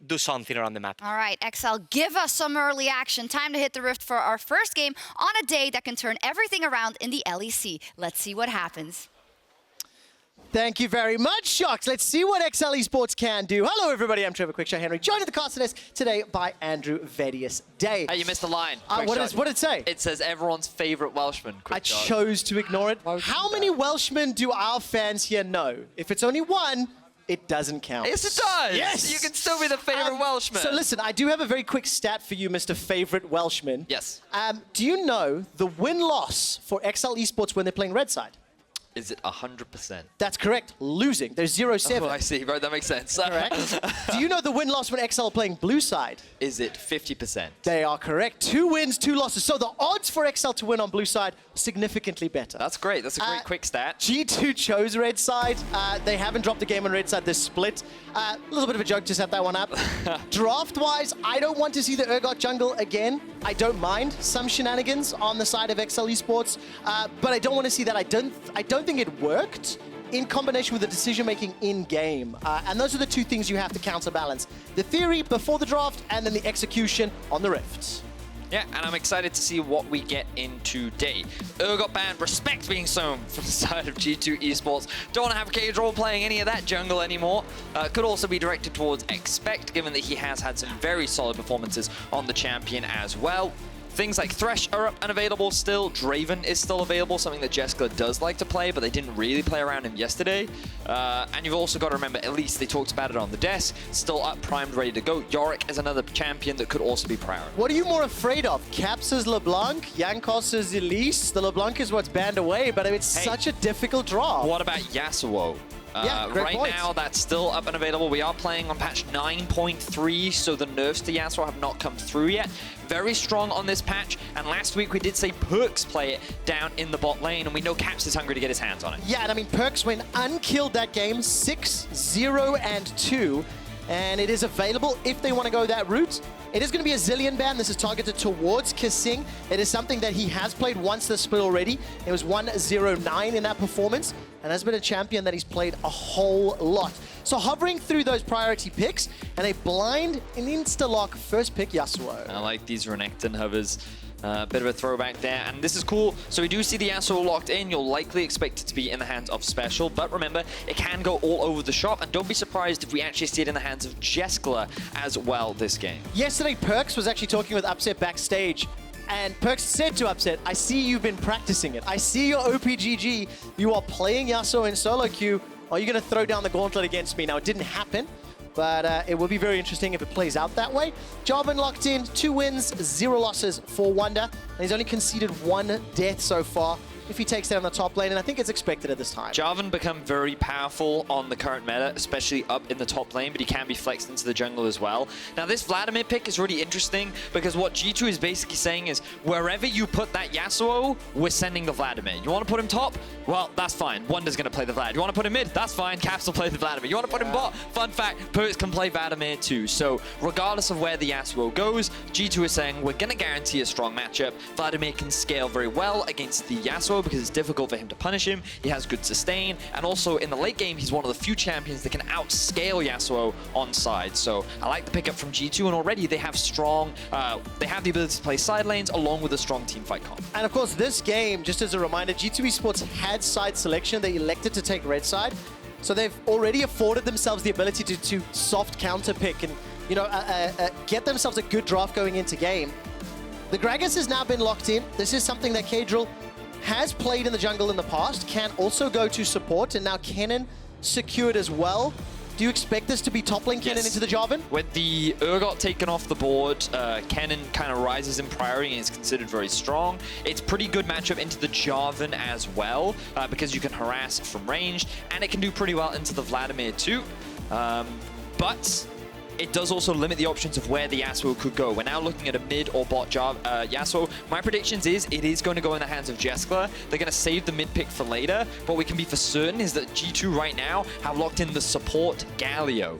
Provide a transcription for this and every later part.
do something around the map. All right, exceL, give us some early action. Time to hit the Rift for our first game on a day that can turn everything around in the LEC. Let's see what happens. Thank you very much, Shocks. Let's see what exceL Esports can do. Hello, everybody. I'm Trevor Quickshot Henry, joined at the casting desk today by Andrew Vedius Day. Hey, you missed a line. What did it say? It says everyone's favorite Welshman. I chose to ignore it. How many Welshmen do our fans here know? If it's only one, it doesn't count. Yes, it does. Yes. You can still be the favorite Welshman. So listen, I do have a very quick stat for you, Mr. Favorite Welshman. Yes. Do you know the win-loss for exceL Esports when they're playing red side? Is it 100%? That's correct. Losing. They're 0-7. Oh, I see. Right, that makes sense. Correct. Do you know the win-loss when exceL are playing blue side? Is it 50%? They are correct. 2 wins, 2 losses. So the odds for exceL to win on blue side are significantly better. That's great. That's a great quick stat. G2 chose red side. They haven't dropped a game on red side this split. A little bit of a joke to set that one up. Draft-wise, I don't want to see the Urgot jungle again. I don't mind some shenanigans on the side of exceL Esports, but I don't want to see that. I don't think it worked in combination with the decision-making in-game. And those are the two things you have to counterbalance. The theory before the draft, and then the execution on the Rift. Yeah, and I'm excited to see what we get in today. Urgot banned, respect being shown from the side of G2 Esports. Don't want to have Caedral playing any of that jungle anymore. Could also be directed towards expeC, given that he has had some very solid performances on the champion as well. Things like Thresh are up and available still. Draven is still available, something that Jeskla does like to play, but they didn't really play around him yesterday. And you've also got to remember Elise, they talked about it on the desk, still up, primed, ready to go. Yorick is another champion that could also be priority. What are you more afraid of? Caps' LeBlanc, Jankos' Elise? The LeBlanc is what's banned away, but it's such a difficult draw. What about Yasuo? Right now, that's still up and available. We are playing on patch 9.3, so the nerfs to Yasuo have not come through yet. Very strong on this patch, and last week we did say Perkz play it down in the bot lane, and we know Caps is hungry to get his hands on it. Yeah, and I mean, Perkz went unkilled that game, 6-0-2, and it is available if they want to go that route. It is going to be a Zillion ban. This is targeted towards kaSing. It is something that he has played once this split already. It was 1-0-9 in that performance, and has been a champion that he's played a whole lot. So hovering through those priority picks, and a blind and insta-lock first pick Yasuo. I like these Renekton hovers. Bit of a throwback there, and this is cool. So we do see the Yasuo locked in. You'll likely expect it to be in the hands of Special, but remember, it can go all over the shop, and don't be surprised if we actually see it in the hands of Jeskla as well this game. Yesterday, Perkz was actually talking with Upset backstage, and Perkz said to Upset, I see you've been practicing it. I see your OPGG. You are playing Yasuo in solo queue. Are you going to throw down the gauntlet against me? Now, it didn't happen, but it will be very interesting if it plays out that way. Jarvan locked in, 2 wins, 0 losses for Wunder. And he's only conceded 1 death so far if he takes down the top lane, and I think it's expected at this time. Jarvan become very powerful on the current meta, especially up in the top lane, but he can be flexed into the jungle as well. Now, this Vladimir pick is really interesting because what G2 is basically saying is, wherever you put that Yasuo, we're sending the Vladimir. You want to put him top? Well, that's fine. Wunder's going to play the Vlad. You want to put him mid? That's fine. Caps will play the Vladimir. You want to put him bot? Fun fact, Perkz can play Vladimir too. So, regardless of where the Yasuo goes, G2 is saying, we're going to guarantee a strong matchup. Vladimir can scale very well against the Yasuo because it's difficult for him to punish him. He has good sustain, and also in the late game, he's one of the few champions that can outscale Yasuo on side. So I like the pickup from G2, and already they have strong, they have the ability to play side lanes along with a strong team fight comp. And of course, this game, just as a reminder, G2 Esports had side selection. They elected to take red side. So they've already afforded themselves the ability to soft counter pick and, you know, get themselves a good draft going into game. The Gragas has now been locked in. This is something that Caedral has played in the jungle in the past, can also go to support, and now Kennen secured as well. Do you expect this to be top lane Kennen into the Jarvan? With the Urgot taken off the board, Kennen kind of rises in priority and is considered very strong. It's pretty good matchup into the Jarvan as well, because you can harass from range, and it can do pretty well into the Vladimir too. But it does also limit the options of where the Yasuo could go. We're now looking at a mid or bot Yasuo. My predictions is it is going to go in the hands of Jeskla. They're going to save the mid pick for later. What we can be for certain is that G2 right now have locked in the support Galio,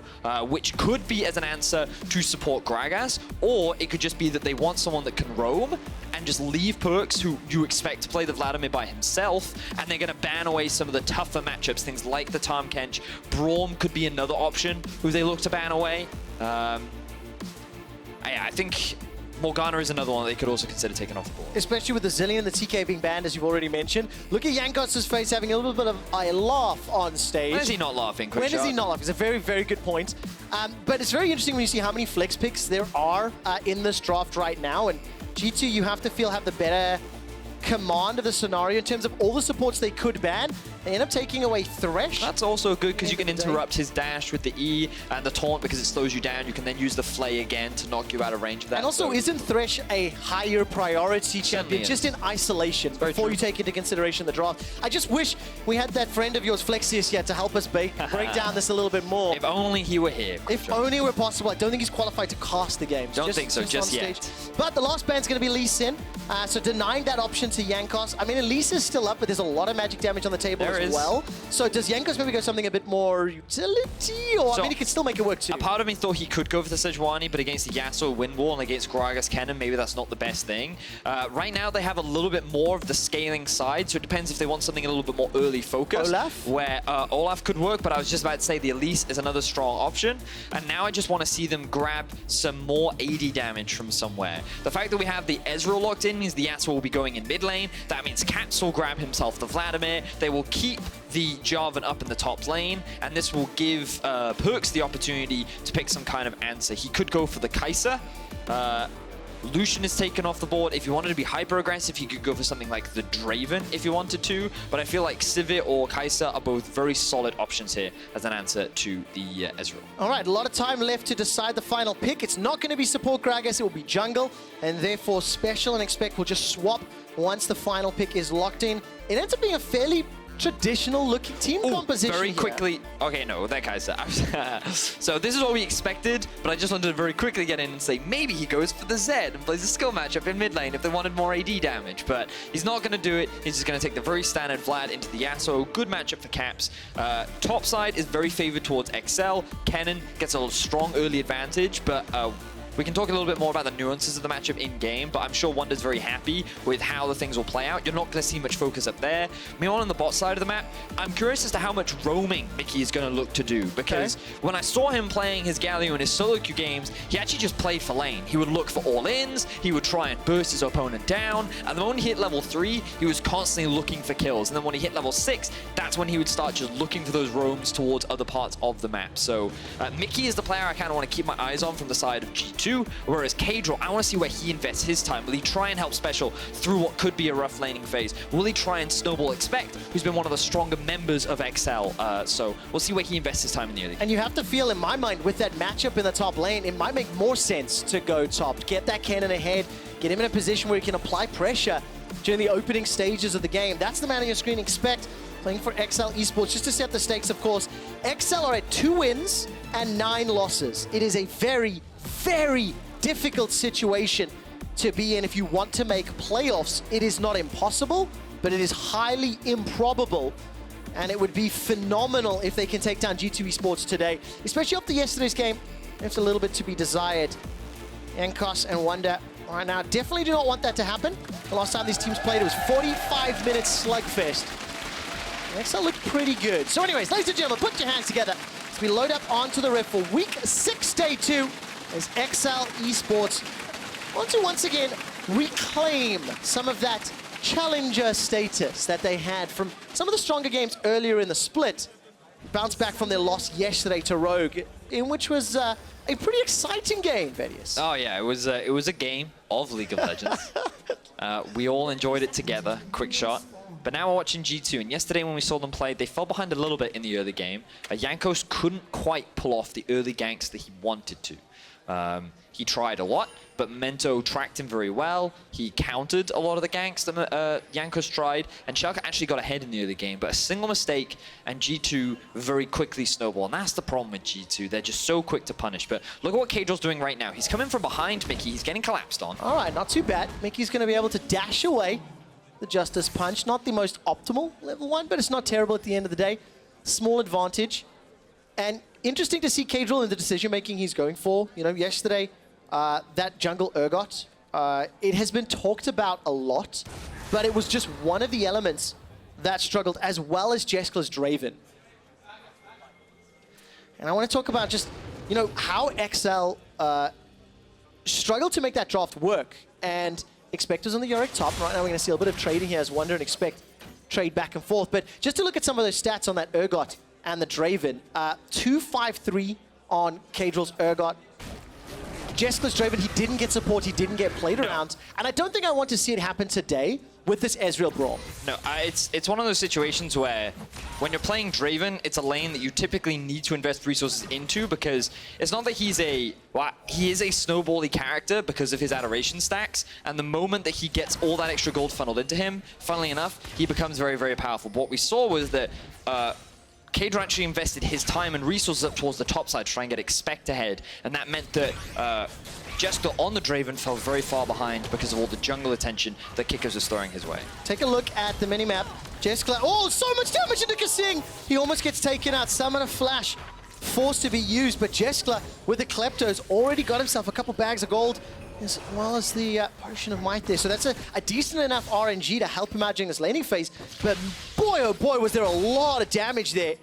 which could be as an answer to support Gragas, or it could just be that they want someone that can roam and just leave Perkz, who you expect to play the Vladimir by himself, and they're going to ban away some of the tougher matchups, things like the Tahm Kench. Braum could be another option who they look to ban away. I think Morgana is another one that they could also consider taking off the board. Especially with the Zillion and the TK being banned, as you've already mentioned. Look at Jankos' face having a little bit of a laugh on stage. When is he not laughing, Quickshot? When is he not laughing? It's a very, very good point. But it's very interesting when you see how many flex picks there are in this draft right now. And G2, you have to feel, have the better command of the scenario in terms of all the supports they could ban. They end up taking away Thresh. That's also good because you can interrupt his dash with the E and the taunt because it slows you down. You can then use the Flay again to knock you out of range of that. And also, isn't Thresh a higher priority champion just in isolation before you take into consideration the draft? I just wish we had that friend of yours, Flexius, yet to help us break down this a little bit more. If only he were here. If only it were possible. I don't think he's qualified to cast the game. Don't think so, just yet. But the last ban's going to be Elise in, so denying that option to Jankos. I mean, Elise is still up, but there's a lot of magic damage on the table as well. So does Jankos maybe go something a bit more utility? Or, I mean, he could still make it work too. A part of me thought he could go for the Sejuani, but against the Yasuo wind wall and against Gragas Kennen, maybe that's not the best thing. Right now, they have a little bit more of the scaling side, so it depends if they want something a little bit more early focus. Olaf? Where Olaf could work, but I was just about to say the Elise is another strong option. And now I just want to see them grab some more AD damage from somewhere. The fact that we have the Ezreal locked in means the Yasuo will be going in mid lane. That means Caps will grab himself the Vladimir. They will keep the Jarvan up in the top lane, and this will give Perkz the opportunity to pick some kind of answer. He could go for the Kai'Sa. Lucian is taken off the board. If you wanted to be hyper-aggressive, you could go for something like the Draven if you wanted to, but I feel like Sivir or Kai'Sa are both very solid options here as an answer to the Ezreal. All right, a lot of time left to decide the final pick. It's not going to be support Gragas, it will be jungle, and therefore Special and Expect will just swap once the final pick is locked in. It ends up being a fairly traditional looking team composition very here. Quickly. Okay, no, that guy's so this is what we expected, but I just wanted to very quickly get in and say maybe he goes for the Zed and plays a skill matchup in mid lane if they wanted more AD damage, but he's not going to do it. He's just going to take the very standard Vlad into the Yasuo. Good matchup for Caps. Top side is very favored towards exceL. Kennen gets a strong early advantage, but we can talk a little bit more about the nuances of the matchup in-game, but I'm sure Wunder's very happy with how the things will play out. You're not going to see much focus up there. Meanwhile, on the bot side of the map, I'm curious as to how much roaming Mikyx is going to look to do, because when I saw him playing his Galio in his solo queue games, he actually just played for lane. He would look for all-ins, he would try and burst his opponent down, and the moment he hit level 3, he was constantly looking for kills. And then when he hit level 6, that's when he would start just looking for those roams towards other parts of the map. So Mikyx is the player I kind of want to keep my eyes on from the side of G2. Whereas Caedral, I want to see where he invests his time. Will he try and help Special through what could be a rough laning phase? Will he try and snowball Expect, who's been one of the stronger members of exceL? So we'll see where he invests his time in the early game. And you have to feel, in my mind, with that matchup in the top lane, it might make more sense to go top. Get that Kennen ahead, get him in a position where he can apply pressure during the opening stages of the game. That's the man on your screen. Expect playing for exceL Esports. Just to set the stakes, of course, exceL are at 2 wins and 9 losses. It is a very, very difficult situation to be in if you want to make playoffs. It is not impossible, but it is highly improbable. And it would be phenomenal if they can take down G2 Esports today, especially after yesterday's game. There's a little bit to be desired. Jankos and Wunder right now definitely do not want that to happen. The last time these teams played, it was 45 minutes slugfest. exceL looked pretty good. So anyways, ladies and gentlemen, put your hands together as we load up onto the ref for week 6, day 2, as exceL Esports want to once again reclaim some of that challenger status that they had from some of the stronger games earlier in the split. Bounced back from their loss yesterday to Rogue, in which was a pretty exciting game, Vedius. Oh yeah, it was a game of League of Legends. We all enjoyed it together, Quickshot. But now we're watching G2, and yesterday when we saw them play, they fell behind a little bit in the early game. Jankos couldn't quite pull off the early ganks that he wanted to. He tried a lot, but Mento tracked him very well. He countered a lot of the ganks that Jankos tried, and Schalke actually got ahead in the early game, but a single mistake, and G2 very quickly snowballed. And that's the problem with G2. They're just so quick to punish. But look at what Caedral's doing right now. He's coming from behind Mikyx. He's getting collapsed on. All right, not too bad. Mikyx's going to be able to dash away the Justice Punch. Not the most optimal level 1, but it's not terrible at the end of the day. Small advantage. And interesting to see Caedral in the decision-making he's going for. You know, yesterday, that jungle Urgot, it has been talked about a lot, but it was just one of the elements that struggled, as well as Jeskla's Draven. And I want to talk about just you know, how exceL struggled to make that draft work. And except was on the Yorick top. Right now we're going to see a bit of trading here as Wunder and exceL trade back and forth. But just to look at some of those stats on that Urgot and the Draven, 2-5-3 on Caedral's Urgot. Jeskla's Draven, he didn't get support, he didn't get played around. And I don't think I want to see it happen today with this Ezreal Braum. No, it's one of those situations where when you're playing Draven, it's a lane that you typically need to invest resources into because it's not that he is a snowbally character because of his adoration stacks, and the moment that he gets all that extra gold funneled into him, funnily enough, he becomes very, very powerful. But what we saw was that Caedral actually invested his time and resources up towards the top side to try and get exceL ahead, and that meant that Jeskla on the Draven fell very far behind because of all the jungle attention that Mikyx was throwing his way. Take a look at the minimap. Jeskla, oh, so much damage into kaSing! He almost gets taken out. Summoner Flash forced to be used, but Jeskla with the Kleptos already got himself a couple bags of gold as well as the Potion of Might there. So that's a decent enough RNG to help him out during this laning phase. But boy, oh boy, was there a lot of damage there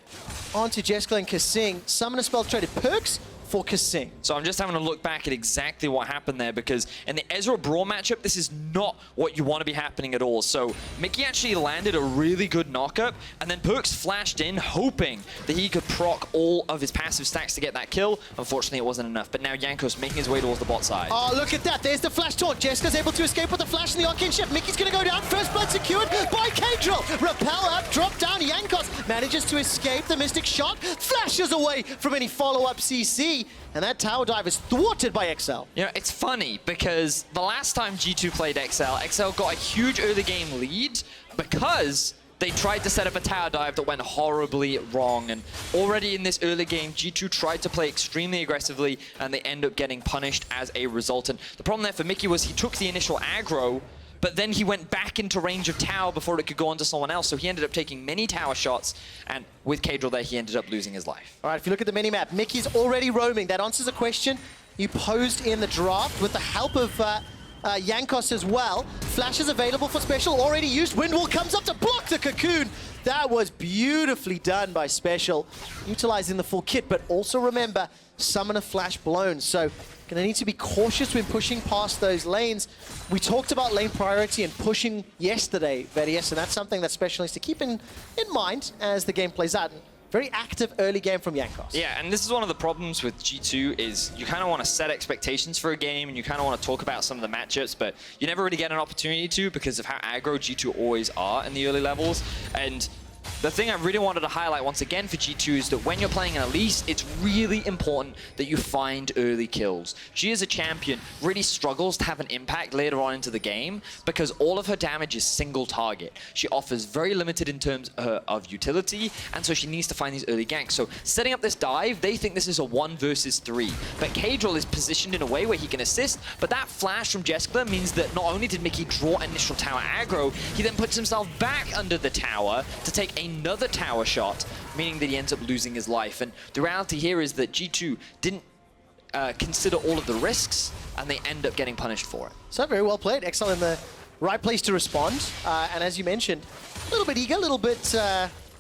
onto Jeskla and kaSing. Summoner spell traded Perkz for kaSing. So I'm just having a look back at exactly what happened there because in the Ezreal Braum matchup, this is not what you want to be happening at all. So Mikyx actually landed a really good knockup, and then Perkz flashed in hoping that he could proc all of his passive stacks to get that kill. Unfortunately, it wasn't enough. But now Jankos making his way towards the bot side. Oh, look at that. There's the flash taunt. Jeskala's able to escape with the flash and the arcane shift. Mikyx's going to go down. First blood secured by Caedral. Repel up, drop down. Jankos manages to escape the Mystic Shot. Flashes away from any follow-up CC. And that tower dive is thwarted by exceL. You know, it's funny because the last time G2 played exceL got a huge early game lead because they tried to set up a tower dive that went horribly wrong. And already in this early game, G2 tried to play extremely aggressively and they end up getting punished as a result. And the problem there for Mikyx was he took the initial aggro, but then he went back into range of tower before it could go on to someone else. So he ended up taking many tower shots, and with Caedral there, he ended up losing his life. All right, if you look at the minimap, Mikyx's already roaming. That answers a question you posed in the draft with the help of Jankos as well. Flash is available for special, already used. Windwall comes up to block the cocoon. That was beautifully done by special, utilizing the full kit, but also remember, Summoner Flash blown. So gonna need to be cautious when pushing past those lanes. We talked about lane priority and pushing yesterday, Vedius, and that's something that special needs to keep in mind as the game plays out. Very active early game from Jankos. Yeah, and this is one of the problems with G2 is you kind of want to set expectations for a game and you kind of want to talk about some of the matchups, but you never really get an opportunity to because of how aggro G2 always are in the early levels. And the thing I really wanted to highlight once again for G2 is that when you're playing an Elise, it's really important that you find early kills. She as a champion really struggles to have an impact later on into the game because all of her damage is single target. She offers very limited in terms of utility, and so she needs to find these early ganks. So setting up this dive, they think this is a 1 versus 3, but Caedral is positioned in a way where he can assist, but that flash from Jeskla means that not only did Mikyx draw initial tower aggro, he then puts himself back under the tower to take another tower shot, meaning that he ends up losing his life. And the reality here is that G2 didn't consider all of the risks, and they end up getting punished for it. So very well played. exceL in the right place to respond. And as you mentioned, a little bit eager, a little bit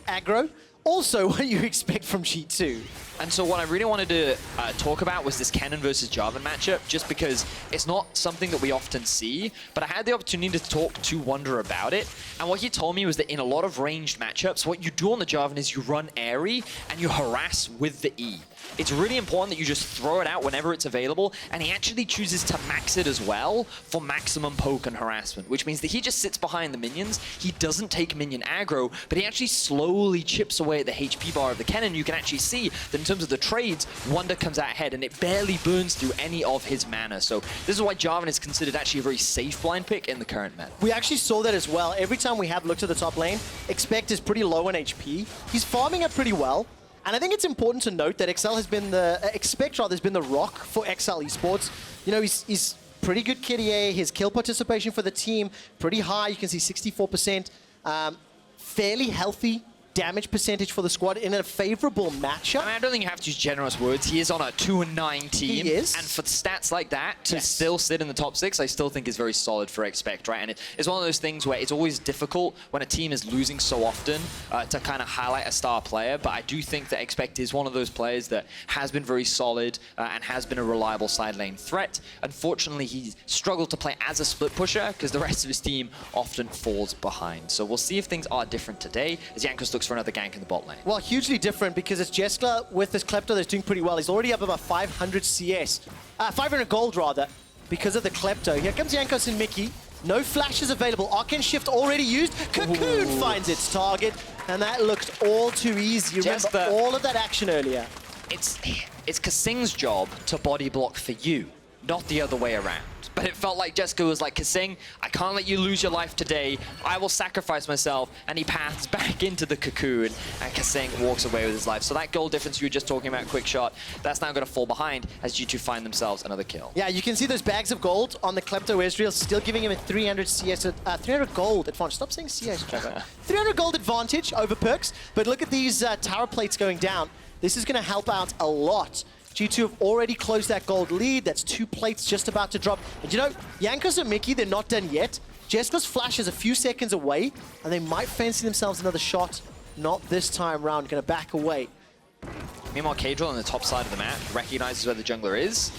aggro. Also what you expect from G2. And so what I really wanted to talk about was this Kennen versus Jarvan matchup, just because it's not something that we often see, but I had the opportunity to talk to Wunder about it, and what he told me was that in a lot of ranged matchups, what you do on the Jarvan is you run airy and you harass with the E. It's really important that you just throw it out whenever it's available, and he actually chooses to max it as well for maximum poke and harassment, which means that he just sits behind the minions, he doesn't take minion aggro, but he actually slowly chips away at the HP bar of the Kennen. You can actually see that in terms of the trades, Wunder comes out ahead, and it barely burns through any of his mana. So this is why Jarvan is considered actually a very safe blind pick in the current meta. We actually saw that as well. Every time we have looked at the top lane, exceL is pretty low on HP. He's farming it pretty well. And I think it's important to note that exceL has been the, exceL has been the rock for exceL Esports. You know, he's pretty good KDA, his kill participation for the team, pretty high. You can see 64%. Fairly healthy damage percentage for the squad in a favorable matchup. I mean, I don't think you have to use generous words. He is on a 2-9 team. He is. And for stats like that, to still sit in the top 6, I still think is very solid for exceL, right? And it's one of those things where it's always difficult when a team is losing so often to kind of highlight a star player. But I do think that exceL is one of those players that has been very solid and has been a reliable side lane threat. Unfortunately, he's struggled to play as a split pusher because the rest of his team often falls behind. So we'll see if things are different today as Jankos looks for another gank in the bot lane. Well, hugely different because it's Jeskla with this Klepto that's doing pretty well. He's already up about 500 CS. 500 gold, rather, because of the Klepto. Here comes Jankos and Mikyx. No flashes available. Arcane Shift already used. Cocoon finds its target, and that looked all too easy. You remember all of that action earlier. It's kaSing's job to body block for you, not the other way around. But it felt like Jeskla was like, kaSing, I can't let you lose your life today. I will sacrifice myself. And he paths back into the cocoon, and kaSing walks away with his life. So that goal difference you were just talking about, Quickshot, that's now going to fall behind as G2 find themselves another kill. Yeah, you can see those bags of gold on the Klepto Ezreal, still giving him a 300 CS, 300 gold advantage. Stop saying CS, Trevor. 300 gold advantage over Perkz. But look at these tower plates going down. This is going to help out a lot. G2 have already closed that gold lead. That's 2 plates just about to drop. And you know, Jankos and Mikyx, they're not done yet. Jeskla's flash is a few seconds away, and they might fancy themselves another shot. Not this time round, gonna back away. Meanwhile, Caedral on the top side of the map recognizes where the jungler is.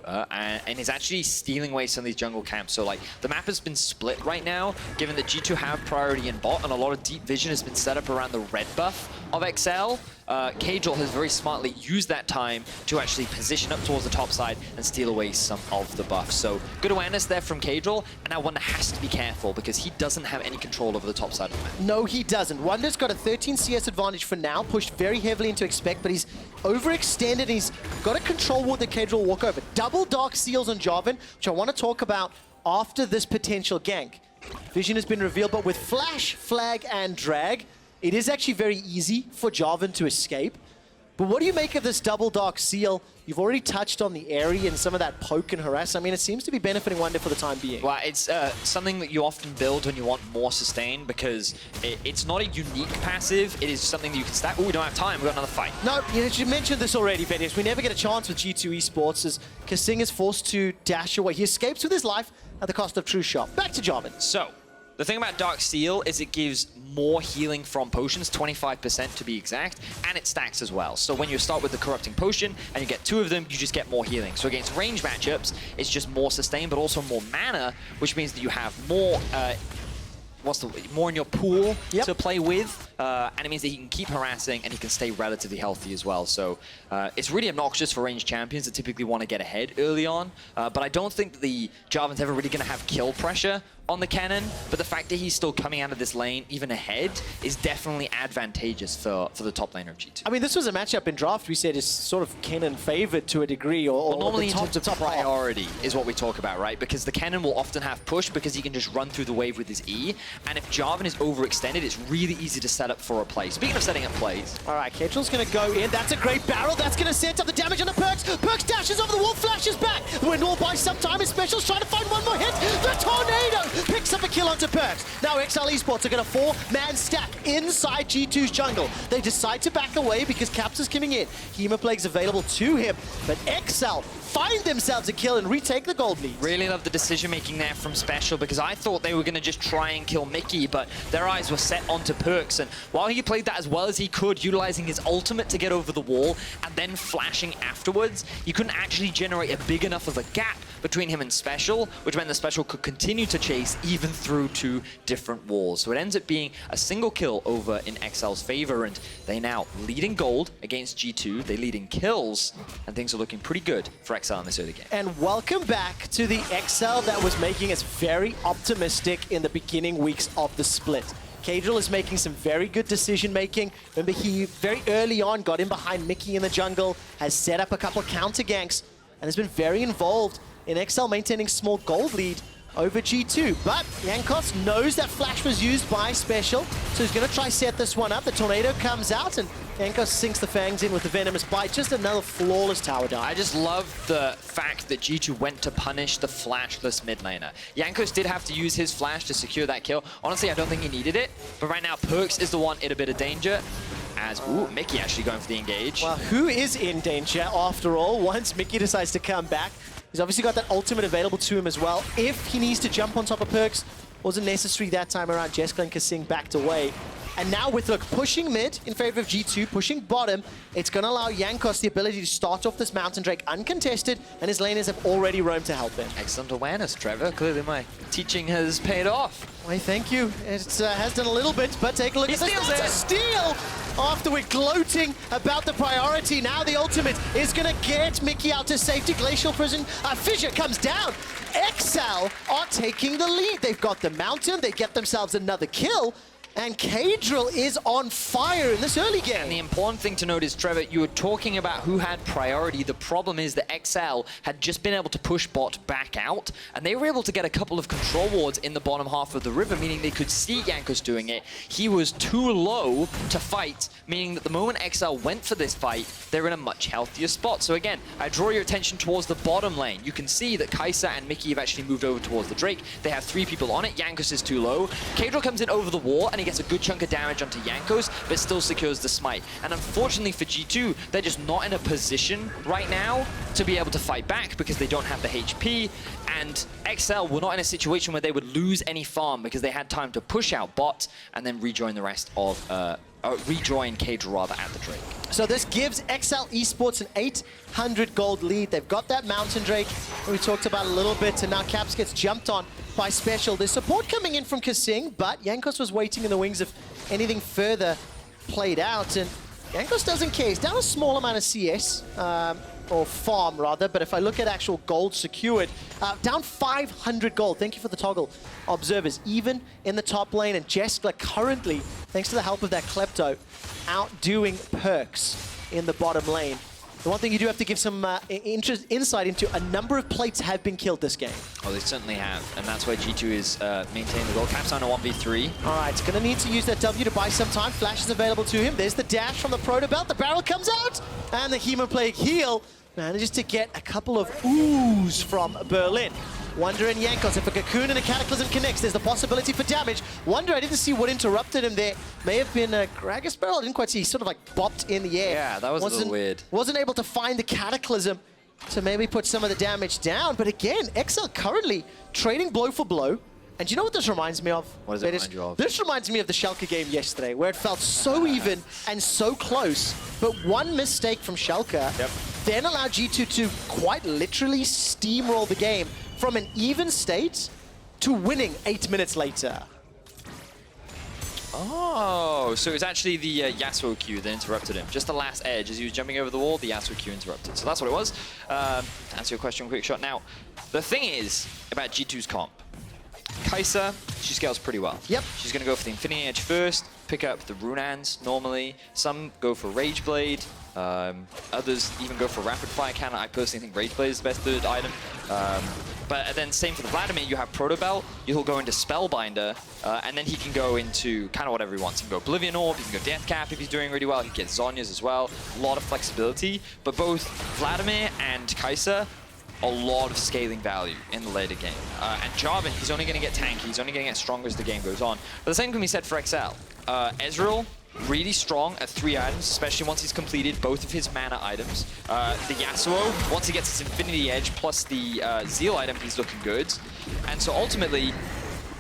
And is actually stealing away some of these jungle camps. So like the map has been split right now, given that G2 have priority in bot, and a lot of deep vision has been set up around the red buff of exceL. Caedral has very smartly used that time to actually position up towards the top side and steal away some of the buff. So good awareness there from Caedral, and now Wunder has to be careful because he doesn't have any control over the top side of the map. No, he doesn't. Wunder's got a 13 CS advantage for now, pushed very heavily into exceL, but he's overextended and he's got to control what the Caedral walk over. Double Dark Seals on Jarvan, which I want to talk about after this potential gank. Vision has been revealed, but with Flash, Flag, and Drag, it is actually very easy for Jarvan to escape. But what do you make of this double Dark Seal? You've already touched on the area and some of that poke and harass. I mean, it seems to be benefiting Wunder for the time being. Well, it's something that you often build when you want more sustain because it's not a unique passive. It is something that you can stack. Oh, we don't have time. We've got another fight. No, you mentioned this already, Vedius. We never get a chance with G2 Esports as kaSing is forced to dash away. He escapes with his life at the cost of True Shot. Back to Jarvan. So, the thing about Dark Seal is it gives more healing from potions, 25% to be exact, and it stacks as well. So when you start with the Corrupting Potion and you get 2 of them, you just get more healing. So against range matchups, it's just more sustain, but also more mana, which means that you have more more in your pool to play with, and it means that he can keep harassing and he can stay relatively healthy as well. So it's really obnoxious for ranged champions that typically want to get ahead early on, but I don't think that the Jarvan's ever really going to have kill pressure on the Kennen, but the fact that he's still coming out of this lane even ahead is definitely advantageous for the top laner of G2. I mean, this was a matchup in draft we said is sort of Kennen favored to a degree, or normally the top priority is what we talk about, right? Because the Kennen will often have push because he can just run through the wave with his E, and if Jarvan is overextended, it's really easy to set up for a play. Speaking of setting up plays. All right, Caedral's going to go in. That's a great barrel. That's going to set up the damage on the Perkz. Perkz dashes over the wall, flashes back. The wind wall buys some time. His special's trying to find one more hit. The tornado picks up a kill onto Perkz. Now exceL Esports are going to 4-man stack inside G2's jungle. They decide to back away because Kai'Sa's coming in. Hemoplague's available to him, but exceL find themselves a kill and retake the gold lead. Really love the decision making there from Special because I thought they were going to just try and kill Mikyx, but their eyes were set onto Perkz, and while he played that as well as he could, utilizing his ultimate to get over the wall and then flashing afterwards, you couldn't actually generate a big enough of a gap between him and Special, which meant the Special could continue to chase even through 2 different walls. So it ends up being a single kill over in exceL's favor, and they now lead in gold against G2, they lead in kills, and things are looking pretty good for exceL in this early game. And welcome back to the exceL that was making us very optimistic in the beginning weeks of the split. Caedral is making some very good decision-making. Remember, he very early on got in behind Mikyx in the jungle, has set up a couple counter ganks, and has been very involved in exceL maintaining small gold lead over G2. But Jankos knows that flash was used by Special, so he's going to try set this one up. The tornado comes out, and Jankos sinks the fangs in with the venomous bite. Just another flawless tower down. I just love the fact that G2 went to punish the flashless mid laner. Jankos did have to use his flash to secure that kill. Honestly, I don't think he needed it, but right now Perkz is the one in a bit of danger. As, Mikyx actually going for the engage. Well, who is in danger after all once Mikyx decides to come back? He's obviously got that ultimate available to him as well. If he needs to jump on top of Perkz, wasn't necessary that time around. Jeskla and kaSing backed away. And now with, look, pushing mid in favor of G2, pushing bottom, it's going to allow Jankos the ability to start off this Mountain Drake uncontested, and his laners have already roamed to help him. Excellent awareness, Trevor. Clearly my teaching has paid off. Why, thank you. It has done a little bit, but take a look at this. That's a steal! After we're gloating about the priority, now the ultimate is going to get Mikyx out to safety. Glacial Prison, Fissure comes down. exceL are taking the lead. They've got the Mountain, they get themselves another kill. And Caedral is on fire in this early game. And the important thing to note is, Trevor, you were talking about who had priority. The problem is that exceL had just been able to push bot back out, and they were able to get a couple of control wards in the bottom half of the river, meaning they could see Jankos doing it. He was too low to fight, meaning that the moment exceL went for this fight, they're in a much healthier spot. So again, I draw your attention towards the bottom lane. You can see that Kai'Sa and Mikyx have actually moved over towards the Drake. They have 3 people on it. Jankos is too low. Caedral comes in over the wall, and he gets a good chunk of damage onto Jankos, but still secures the smite. And unfortunately for G2, they're just not in a position right now to be able to fight back because they don't have the HP, and exceL were not in a situation where they would lose any farm because they had time to push out bot and then rejoin the rest of rejoin Caedral rather at the Drake. So this gives exceL Esports an 800 gold lead. They've got that Mountain Drake we talked about a little bit, and now Caps gets jumped on by Special. There's support coming in from kaSing, but Jankos was waiting in the wings if anything further played out, and Jankos doesn't care. He's down a small amount of CS, or farm rather, but if I look at actual gold secured, down 500 gold. Thank you for the toggle, observers. Even in the top lane, and Jeskla currently, thanks to the help of that Klepto, outdoing Perkz in the bottom lane. The one thing you do have to give some insight into, a number of plates have been killed this game. Oh, they certainly have, and that's why G2 is maintaining the goal. Caps on a 1v3. All right, going to need to use that W to buy some time. Flash is available to him. There's the dash from the Proto Belt. The barrel comes out, and the Hemoplague heal manages to get a couple of oohs from Berlin. Wunder and Jankos, if a Cocoon and a Cataclysm connects, there's the possibility for damage. Wunder, I didn't see what interrupted him there. May have been a Gragas barrel, I didn't quite see. He sort of like bopped in the air. Yeah, that was a little weird. Wasn't able to find the Cataclysm to maybe put some of the damage down. But again, exceL currently trading blow for blow. And do you know what this reminds me of? What does it remind you of? This reminds me of the Schalke game yesterday, where it felt so even and so close, but one mistake from Schalke then allowed G2 to quite literally steamroll the game from an even state to winning 8 minutes later. Oh, so it was actually the Yasuo Q that interrupted him. Just the last edge, as he was jumping over the wall, the Yasuo Q interrupted. So that's what it was. To answer your question, Quickshot. Now, the thing is about G2's comp. Kai'Sa, she scales pretty well. Yep. She's going to go for the Infinity Edge first, pick up the Runans normally. Some go for Rage Blade. Others even go for Rapid Fire Cannon. I personally think Rage Blade is the best third item. But then same for the Vladimir, you have Proto Belt, he'll go into Spellbinder, and then he can go into kind of whatever he wants. He can go Oblivion Orb, he can go Death Cap if he's doing really well, he can get Zhonya's as well. A lot of flexibility, but both Vladimir and Kai'Sa, a lot of scaling value in the later game. And Jarvan, he's only going to get tanky, he's only going to get stronger as the game goes on. But the same can be said for exceL. Ezreal, really strong at 3 items, especially once he's completed both of his mana items. The Yasuo, once he gets his Infinity Edge plus the Zeal item, he's looking good. And so ultimately,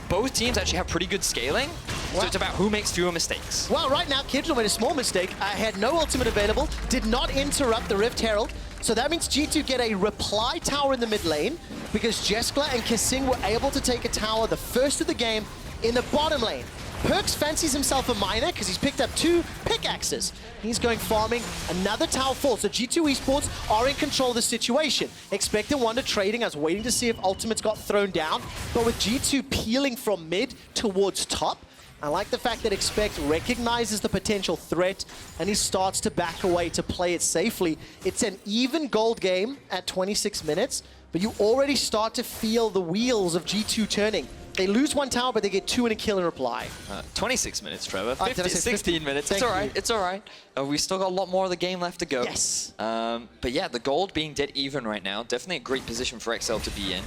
both teams actually have pretty good scaling, so it's about who makes fewer mistakes. Well, right now, Caedral made a small mistake. I had no ultimate available, did not interrupt the Rift Herald, so that means G2 get a reply tower in the mid lane, because Jeskla and kaSing were able to take a tower, the first of the game, in the bottom lane. Perkz fancies himself a miner because he's picked up 2 pickaxes. He's going farming, another tower fall. So G2 Esports are in control of the situation. Expecting Wunder trading, I was waiting to see if ultimates got thrown down. But with G2 peeling from mid towards top, I like the fact that exceC recognizes the potential threat and he starts to back away to play it safely. It's an even gold game at 26 minutes, but you already start to feel the wheels of G2 turning. They lose one tower, but they get 2 and a kill in reply. 26 minutes, Trevor. Did I say 16 minutes. It's all right. It's all right. We still got a lot more of the game left to go. Yes. But yeah, the gold being dead even right now, definitely a great position for exceL to be in.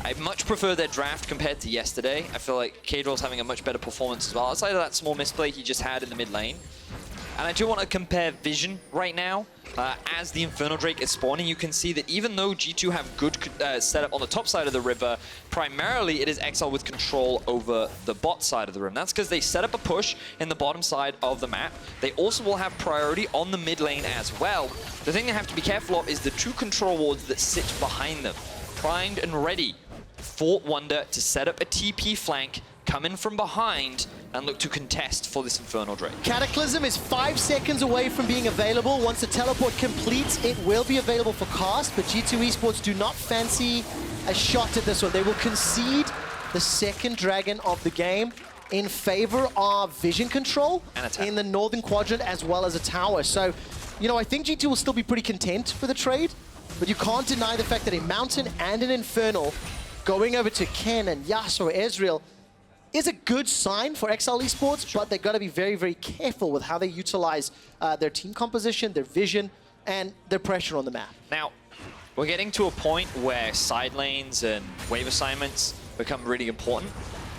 I much prefer their draft compared to yesterday. I feel like Caedral's having a much better performance as well, outside of that small misplay he just had in the mid lane. And I do want to compare vision right now. As the Infernal Drake is spawning, you can see that even though G2 have good setup on the top side of the river, primarily it is exceL with control over the bot side of the room. That's because they set up a push in the bottom side of the map. They also will have priority on the mid lane as well. The thing they have to be careful of is the 2 control wards that sit behind them, primed and ready for Wunder to set up a TP flank, come in from behind, and look to contest for this Infernal Drake. Cataclysm is 5 seconds away from being available. Once the teleport completes, it will be available for cast, but G2 Esports do not fancy a shot at this one. They will concede the second dragon of the game in favor of vision control in the northern quadrant as well as a tower. So, you know, I think G2 will still be pretty content with the trade, but you can't deny the fact that a Mountain and an Infernal going over to Kennen, Yasuo, Ezreal, is a good sign for exceL Esports, but they've got to be very, very careful with how they utilize their team composition, their vision, and their pressure on the map. Now, we're getting to a point where side lanes and wave assignments become really important.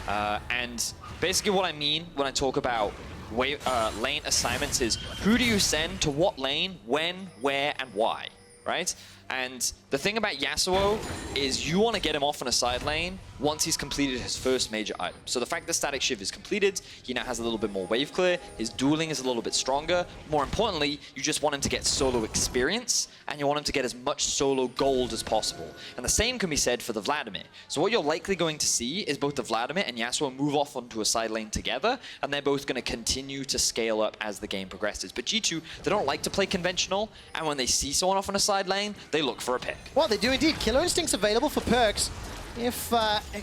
And basically what I mean when I talk about lane assignments is who do you send to what lane, when, where, and why, right? And the thing about Yasuo is you want to get him off on a side lane once he's completed his first major item. So the fact that Static Shiv is completed, he now has a little bit more wave clear, his dueling is a little bit stronger. More importantly, you just want him to get solo experience, and you want him to get as much solo gold as possible. And the same can be said for the Vladimir. So what you're likely going to see is both the Vladimir and Yasuo move off onto a side lane together, and they're both going to continue to scale up as the game progresses. But G2, they don't like to play conventional, and when they see someone off on a side lane, they look for a pick. Well, they do indeed. Killer Instinct's available for Perkz. If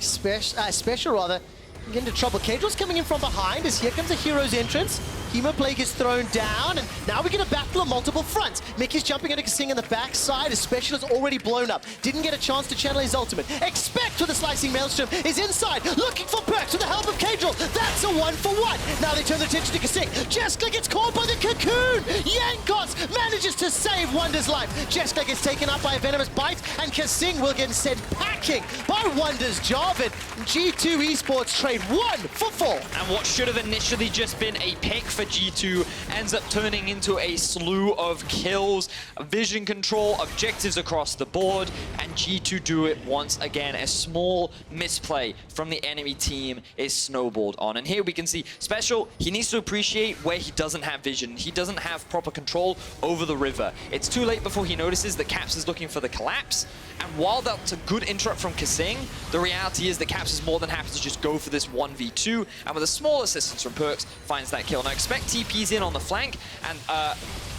Special rather, get into trouble. Caedral's coming in from behind as here comes a hero's entrance. Chemoplague is thrown down, and now we get a battle on multiple fronts. Mikyx jumping into kaSing in the backside. His special is already blown up. Didn't get a chance to channel his ultimate. Expect with the slicing maelstrom is inside, looking for Perkz with the help of Caedral. That's a 1-for-1. Now they turn their attention to kaSing. Jeskla gets caught by the cocoon. Jankos manages to save Wunder's life. Jeskla gets taken up by a venomous bite, and kaSing will get sent packing by Wunder's Jarvan. G2 Esports trade 1-for-4. And what should have initially just been a pick for G2 ends up turning into a slew of kills, vision control, objectives across the board, and G2 do it once again. A small misplay from the enemy team is snowballed on. And here we can see Special, he needs to appreciate where he doesn't have vision. He doesn't have proper control over the river. It's too late before he notices that Caps is looking for the collapse. And while that's a good interrupt from kaSing, the reality is that Caps is more than happy to just go for this 1v2, and with a small assistance from Perkz, finds that kill. Now expect TPs in on the flank, and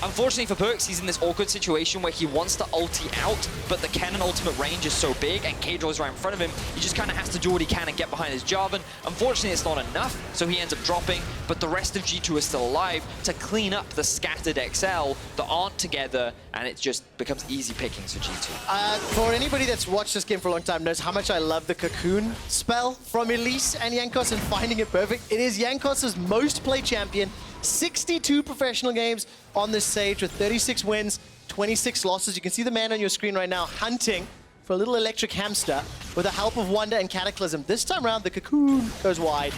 unfortunately for Perkz, he's in this awkward situation where he wants to ulti out, but the Kennen ultimate range is so big, and Caedral is right in front of him, he just kind of has to do what he can and get behind his Jarvan. Unfortunately, it's not enough, so he ends up dropping, but the rest of G2 is still alive to clean up the scattered exceL that aren't together, and it just becomes easy pickings for G2. For anybody that's watched this game for a long time knows how much I love the cocoon spell from Elise and Jankos and finding it perfect. It is Jankos' most played champion, 62 professional games on this stage with 36 wins, 26 losses. You can see the man on your screen right now hunting for a little electric hamster with the help of Wunder and Cataclysm. This time around, the cocoon goes wide.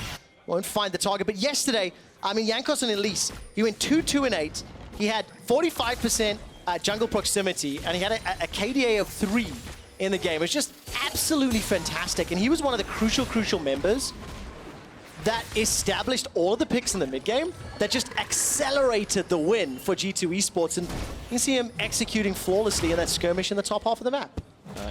Won't find the target, but yesterday, I mean, Jankos and Elise, he went 2-2-8. He had 45% jungle proximity, and he had a KDA of 3 in the game. It was just absolutely fantastic, and he was one of the crucial members that established all of the picks in the mid-game that just accelerated the win for G2 Esports, and you can see him executing flawlessly in that skirmish in the top half of the map.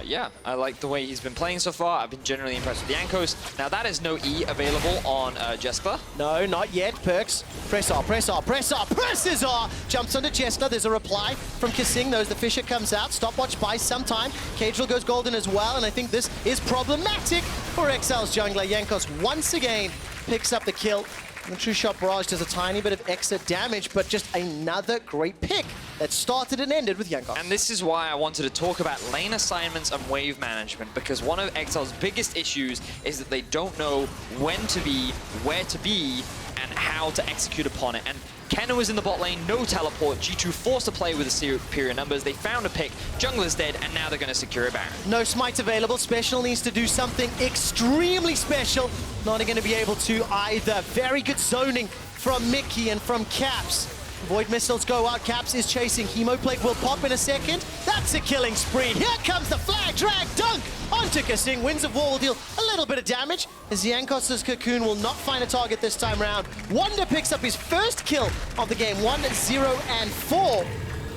Yeah, I like the way he's been playing so far. I've been generally impressed with Jankos. Now that is no E available on Jeskla. No, not yet. Perkz, press R, press R, press R, presses R! Jumps onto Jeskla. There's a reply from kaSing. Knows the Fisher comes out. Stopwatch buys some time. Caedral goes golden as well, and I think this is problematic for exceL's jungler. Jankos once again picks up the kill. The True Shot Barrage does a tiny bit of extra damage, but just another great pick that started and ended with Jankos. And this is why I wanted to talk about lane assignments and wave management, because one of exeL's biggest issues is that they don't know when to be, where to be, and how to execute upon it. And Kennen was in the bot lane, no teleport. G2 forced to play with the superior numbers. They found a pick, jungler's dead, and now they're going to secure a Baron. No smite available. Special needs to do something extremely special. Not going to be able to either. Very good zoning from Mikyx and from Caps. Void missiles go out. Caps is chasing. Hemoplague will pop in a second. That's a killing spree. Here comes the flag drag dunk onto kaSing. Winds of War will deal a little bit of damage as Jankos' Cocoon will not find a target this time round. Wunder picks up his first kill of the game. 1-0-4.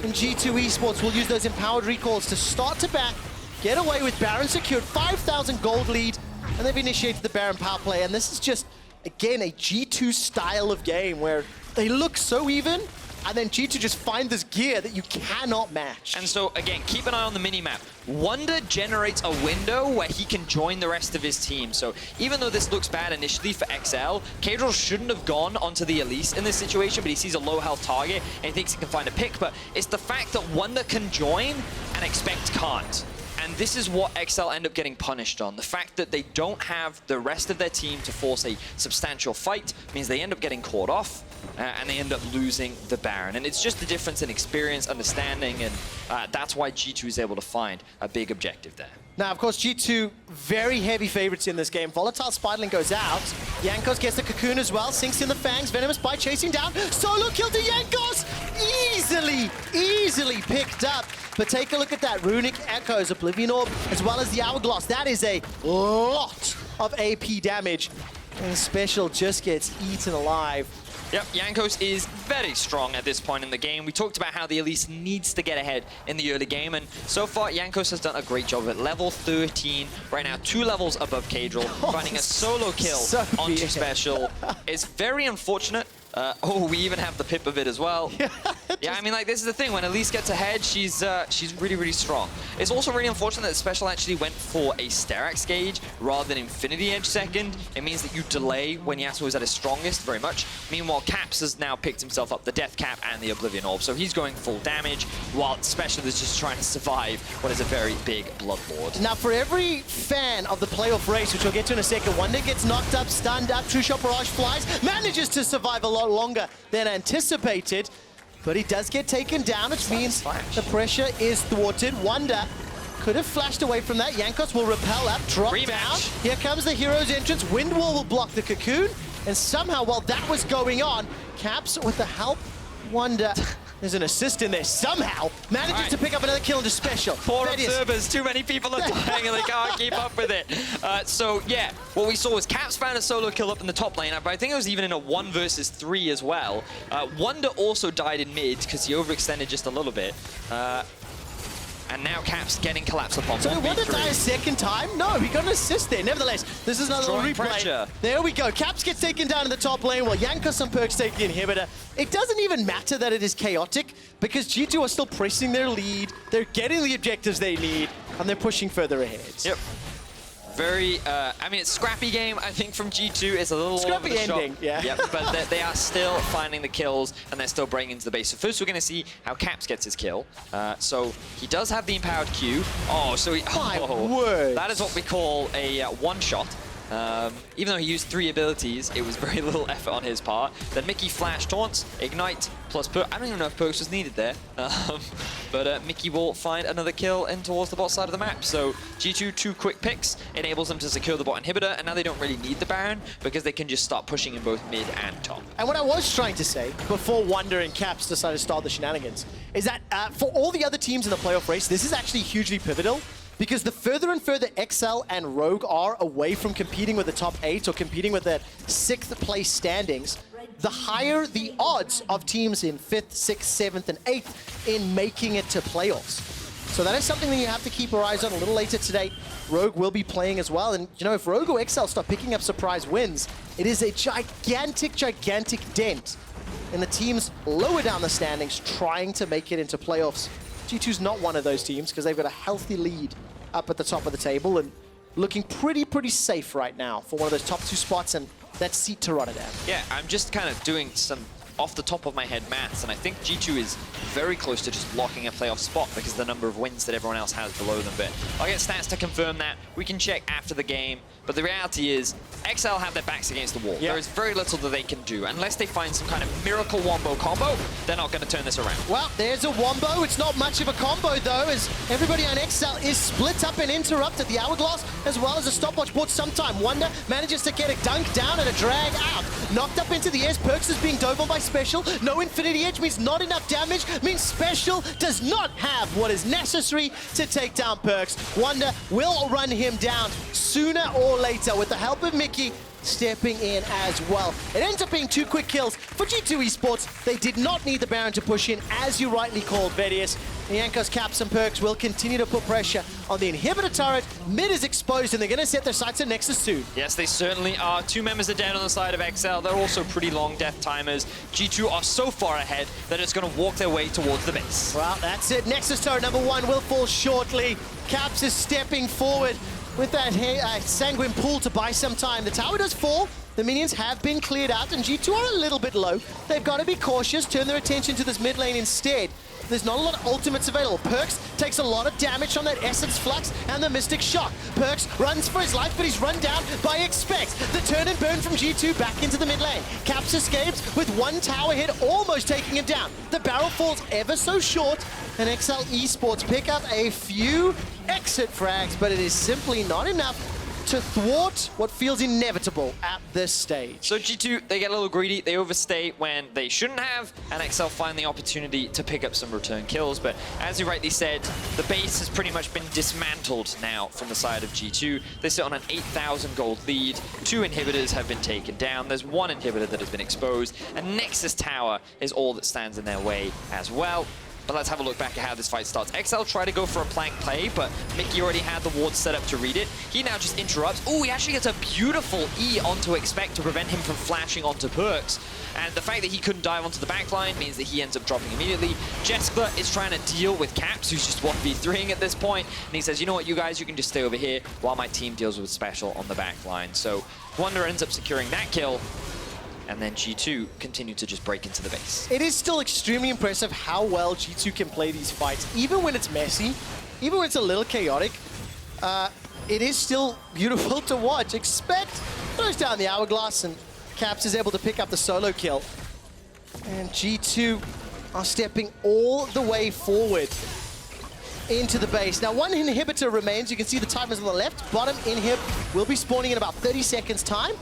And G2 Esports will use those empowered recalls to start to back, get away with Baron secured, 5,000 gold lead, and they've initiated the Baron power play. And this is just, again, a G2 style of game where they look so even, and then G2 just find this gear that you cannot match. And so, again, keep an eye on the minimap. Wunder generates a window where he can join the rest of his team. So even though this looks bad initially for exeL, Caedral shouldn't have gone onto the Elise in this situation, but he sees a low health target and he thinks he can find a pick. But it's the fact that Wunder can join and expect can't. And this is what exeL end up getting punished on. The fact that they don't have the rest of their team to force a substantial fight means they end up getting caught off and they end up losing the Baron. And it's just the difference in experience, understanding, and that's why G2 is able to find a big objective there. Now, of course, G2 very heavy favorites in this game. Volatile Spiderling goes out. Jankos gets the Cocoon as well. Sinks in the Fangs. Venomous Bite chasing down. Solo kill to Jankos! Easily picked up. But take a look at that. Runic Echoes, Oblivion Orb, as well as the Hourglass. That is a lot of AP damage. And Special just gets eaten alive. Yep, Jankos is very strong at this point in the game. We talked about how the Elise needs to get ahead in the early game, and so far Jankos has done a great job at level 13. Right now, 2 levels above Caedral, finding a solo kill onto Special. It's very unfortunate. We even have the pip of it as well. Yeah, I mean, like, this is the thing. When Elise gets ahead, she's really, really strong. It's also really unfortunate that Special actually went for a Sterak's gauge rather than Infinity Edge second. It means that you delay when Yasuo is at his strongest very much. Meanwhile, Caps has now picked himself up the Death Cap and the Oblivion Orb, so he's going full damage, while Special is just trying to survive what is a very big Blood Lord. Now, for every fan of the playoff race, which we'll get to in a second, Wunder gets knocked up, stunned up, True Shot Barrage flies, manages to survive a lot longer than anticipated, but he does get taken down, which means the pressure is thwarted. Wunder could have flashed away from that. Jankos will repel up, drop down. Here comes the hero's entrance. Wind Wall will block the Cocoon, and somehow, while that was going on, Caps, with the help, Wunder, there's an assist in there, somehow manages to pick up another kill into Special. Poor observers, too many people are dying and they can't keep up with it. So yeah, what we saw was Caps found a solo kill up in the top lane, but I think it was even in a 1 versus 3 as well. Wunder also died in mid because he overextended just a little bit. And now Caps getting collapsed upon. So Wunder die a second time? No, he got an assist there. Nevertheless, this is another replay. Pressure. There we go. Caps gets taken down in the top lane while Jankos and Perkz take the inhibitor. It doesn't even matter that it is chaotic because G2 are still pressing their lead. They're getting the objectives they need, and they're pushing further ahead. Yep. Very, I mean, it's scrappy game, I think, from G2. It's a little scrappy over the ending, shop. yeah. Yep, but they are still finding the kills, and they're still breaking into the base. So first we're going to see how Caps gets his kill. So he does have the empowered Q. Oh, so he... My word. That is what we call a one-shot. Even though he used 3 abilities, it was very little effort on his part. Then Mikyx flash taunts, ignite, plus Perkz. I don't even know if Perkz was needed there. But Mikyx will find another kill in towards the bot side of the map. So G2, 2 quick picks, enables them to secure the bot inhibitor, and now they don't really need the Baron because they can just start pushing in both mid and top. And what I was trying to say before Wunder and Caps decided to start the shenanigans is that for all the other teams in the playoff race, this is actually hugely pivotal. Because the further and further exeL and Rogue are away from competing with the top 8 or competing with the 6th place standings, the higher the odds of teams in 5th, 6th, 7th, and 8th in making it to playoffs. So that is something that you have to keep your eyes on. A little later today, Rogue will be playing as well. And, you know, if Rogue or exeL start picking up surprise wins, it is a gigantic dent in the teams lower down the standings trying to make it into playoffs. G2's not one of those teams because they've got a healthy lead up at the top of the table and looking pretty safe right now for one of those top 2 spots and that seat to Rotterdam. Yeah, I'm just kind of doing some off the top of my head maths, and I think G2 is very close to just locking a playoff spot because of the number of wins that everyone else has below them. But I'll get stats to confirm that. We can check after the game. But the reality is, exceL have their backs against the wall. Yeah. There is very little that they can do. Unless they find some kind of miracle wombo combo, they're not going to turn this around. Well, there's a wombo. It's not much of a combo, though, as everybody on exceL is split up and interrupted. The hourglass, as well as a stopwatch, bought some time. Wunder manages to get a dunk down and a drag out. Knocked up into the air. Perkz is being dove on by Special. No Infinity Edge means not enough damage. Means Special does not have what is necessary to take down Perkz. Wunder will run him down sooner or later with the help of Mikyx stepping in as well. It ends up being 2 quick kills for G2 Esports. They did not need the Baron to push in, as you rightly called, Vedius. Jankos, Caps, and Perkz will continue to put pressure on the inhibitor turret. Mid is exposed, and they're going to set their sights on Nexus soon. Yes, they certainly are. 2 members are dead on the side of exceL. They're also pretty long death timers. G2 are so far ahead that it's going to walk their way towards the base. Well, that's it. Nexus turret number 1 will fall shortly. Caps is stepping forward with that sanguine pool to buy some time. The tower does fall. The minions have been cleared out, and G2 are a little bit low. They've got to be cautious, turn their attention to this mid lane instead. There's not a lot of ultimates available. Perkz takes a lot of damage from that Essence Flux and the Mystic Shock. Perkz runs for his life, but he's run down by exceX. The turn and burn from G2 back into the mid lane. Caps escapes with 1 tower hit, almost taking him down. The barrel falls ever so short, and exceL Esports pick up a few exit frags, but it is simply not enough to thwart what feels inevitable at this stage. So G2, they get a little greedy, they overstay when they shouldn't have, and exceL find the opportunity to pick up some return kills. But as you rightly said, the base has pretty much been dismantled now from the side of G2. They sit on an 8,000 gold lead. 2 inhibitors have been taken down. There's 1 inhibitor that has been exposed, and Nexus Tower is all that stands in their way as well. But let's have a look back at how this fight starts. exceL tried to go for a plank play, but Mikyx already had the ward set up to read it. He now just interrupts. Oh, he actually gets a beautiful E onto exceX to prevent him from flashing onto Perkz. And the fact that he couldn't dive onto the backline means that he ends up dropping immediately. Jeskla is trying to deal with Caps, who's just 1v3ing at this point. And he says, you know what, you guys, you can just stay over here while my team deals with Special on the backline. So Wunder ends up securing that kill. And then G2 continue to just break into the base. It is still extremely impressive how well G2 can play these fights, even when it's messy, even when it's a little chaotic. It is still beautiful to watch. exceX throws down the hourglass, and Caps is able to pick up the solo kill. And G2 are stepping all the way forward into the base. Now, 1 inhibitor remains. You can see the timers on the left. Bottom inhib will be spawning in about 30 seconds time.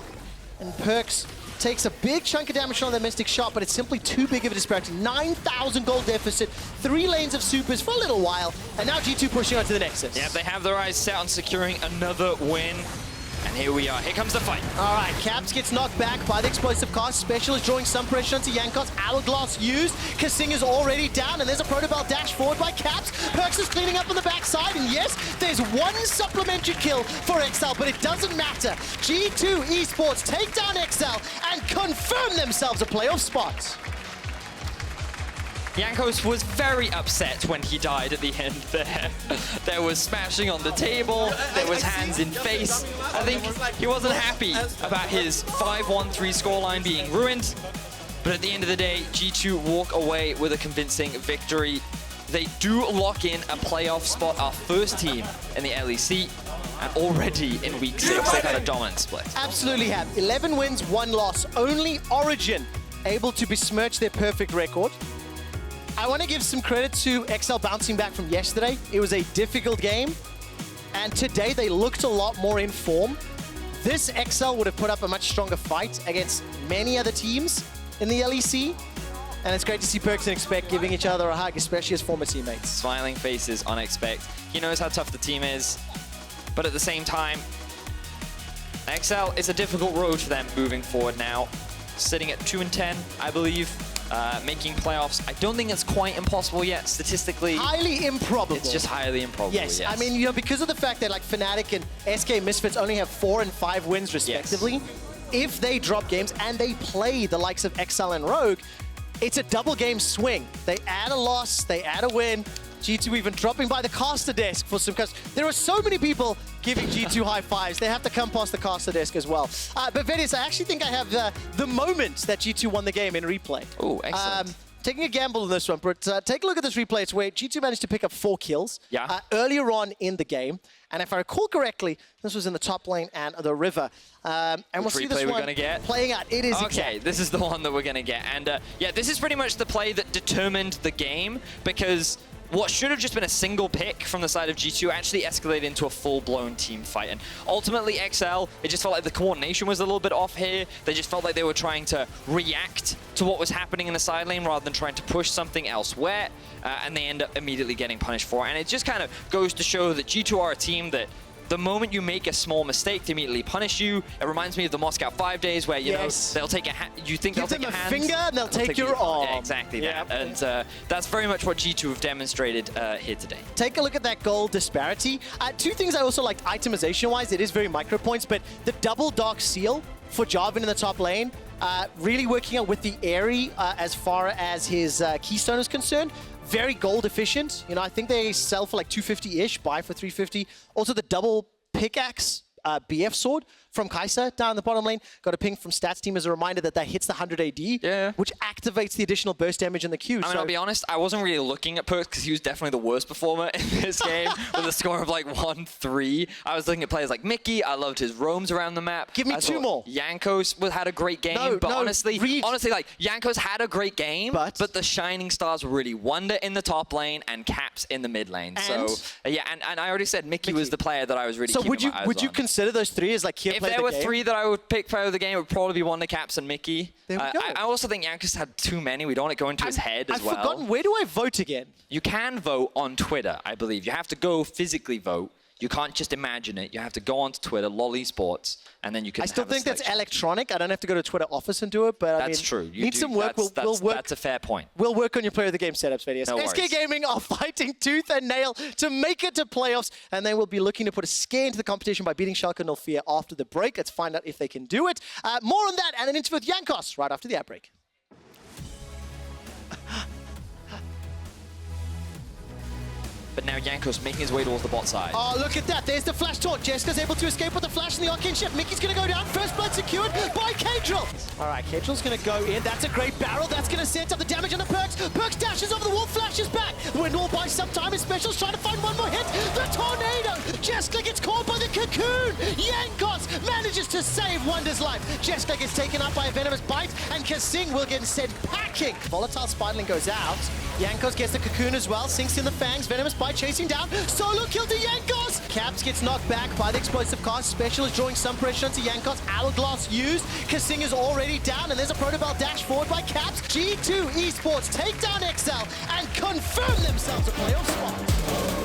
And Perkz takes a big chunk of damage on the Mystic Shot, but it's simply too big of a disparity. 9,000 gold deficit, 3 lanes of supers for a little while, and now G2 pushing on to the Nexus. Yeah, they have their eyes set on securing another win. And here we are. Here comes the fight. All right, Caps gets knocked back by the explosive cast. Special is drawing some pressure onto Jankos. Hourglass used. kaSing is already down, and there's a Protobell dash forward by Caps. Perkz is cleaning up on the backside, and yes, there's 1 supplementary kill for exceL, but it doesn't matter. G2 Esports take down exceL and confirm themselves a playoff spot. Jankos was very upset when he died at the end there. There was smashing on the table, there was hands in face. I think he wasn't happy about his 5-1-3 scoreline being ruined. But at the end of the day, G2 walk away with a convincing victory. They do lock in a playoff spot, our first team in the LEC. And already in week 6, they've had a dominant split. Absolutely have. 11 wins, 1 loss. Only Origin able to besmirch their perfect record. I want to give some credit to exceL bouncing back from yesterday. It was a difficult game, and today they looked a lot more in form. This exceL would have put up a much stronger fight against many other teams in the LEC, and it's great to see Perkz and exceX giving each other a hug, especially as former teammates. Smiling faces on exceX. He knows how tough the team is, but at the same time, exceL is a difficult road for them moving forward now. Sitting at 2-10, I believe. Making playoffs. I don't think it's quite impossible yet, statistically. Highly improbable. It's just highly improbable, yes. I mean, you know, because of the fact that like Fnatic and SK Misfits only have 4 and 5 wins respectively, yes. If they drop games and they play the likes of exceL and Rogue, it's a double game swing. They add a loss, they add a win. G2 even dropping by the caster desk for some, because there are so many people giving G2 high fives. They have to come past the caster desk as well. But Vedius, I actually think I have the moment that G2 won the game in replay. Oh, excellent. Taking a gamble on this one, but take a look at this replay. It's where G2 managed to pick up 4 kills earlier on in the game. And if I recall correctly, this was in the top lane and the river. And we'll see this one playing out. It is okay, this is the one that we're going to get. And yeah, this is pretty much the play that determined the game, because what should have just been a single pick from the side of G2 actually escalated into a full-blown team fight. And ultimately, exceL, it just felt like the coordination was a little bit off here. They just felt like they were trying to react to what was happening in the side lane rather than trying to push something elsewhere. And they end up immediately getting punished for it. And it just kind of goes to show that G2 are a team that the moment you make a small mistake, they immediately punish you. It reminds me of the Moscow 5 days where, you know, they'll take a you think they'll take a hand. Finger and they'll take your arm. Yeah, exactly that. And that's very much what G2 have demonstrated here today. Take a look at that goal disparity. 2 things I also liked itemization-wise. It is very micro points, but the double dark seal for Jarvan in the top lane, really working out with the Airy as far as his keystone is concerned. Very gold efficient. You know, I think they sell for like 250-ish, buy for 350. Also the double pickaxe BF sword from Kai'Sa down in the bottom lane. Got a ping from Stats Team as a reminder that hits the 100 AD, which activates the additional burst damage in the queue. I mean, I'll be honest, I wasn't really looking at Perkz because he was definitely the worst performer in this game with a score of like 1-3. I was looking at players like Mikyx. I loved his roams around the map. Give me 2 more. Jankos had a great game, but honestly, like Jankos had a great game, but the shining stars were really Wunder in the top lane and Caps in the mid lane. So yeah, and I already said Mikyx was the player that I was really keeping my eyes on. Would you consider those 3 as like if there were 3 that I would pick player of the game, it would probably be Wunder, Caps, and Mikyx. There we go. I also think Jankos had too many. We don't want to go into his head as well. I've forgotten, where do I vote again? You can vote on Twitter, I believe. You have to go physically vote. You can't just imagine it. You have to go onto Twitter, LOL Esports, and then you can. I still think that's electronic. I don't have to go to Twitter office and do it, but that's true. You need some work. We'll work. That's a fair point. We'll work on your player of the game setups, Vedius. No SK Gaming are fighting tooth and nail to make it to playoffs, and they will be looking to put a scare into the competition by beating Schalke 04 after the break. Let's find out if they can do it. More on that and an interview with Jankos right after the ad break. But now Jankos making his way towards the bot side. Oh, look at that. There's the flash taunt. Jeskla's able to escape with the flash and the arcane shift. Mikyx's going to go down. First blood secured by Caedral. All right, Caedral's going to go in. That's a great barrel. That's going to set up the damage on the Perkz. Perkz dashes over the wall, flashes back. The wind wall buys some time. His special's trying to find one more hit. The tornado. Jeskla gets caught by the cocoon. Jankos manages to save Wunder's life. Jeskla gets taken up by a venomous bite, and kaSing will get sent packing. Volatile Spiraling goes out. Jankos gets the cocoon as well. Sinks in the fangs. Venomous bite chasing down. Solo kill to Jankos. Caps gets knocked back by the explosive cast. Special is drawing some pressure onto Jankos. Hourglass used. kaSing is already down, and there's a Protobell dash forward by Caps. G2 Esports take down exceL and confirm themselves a playoff spot.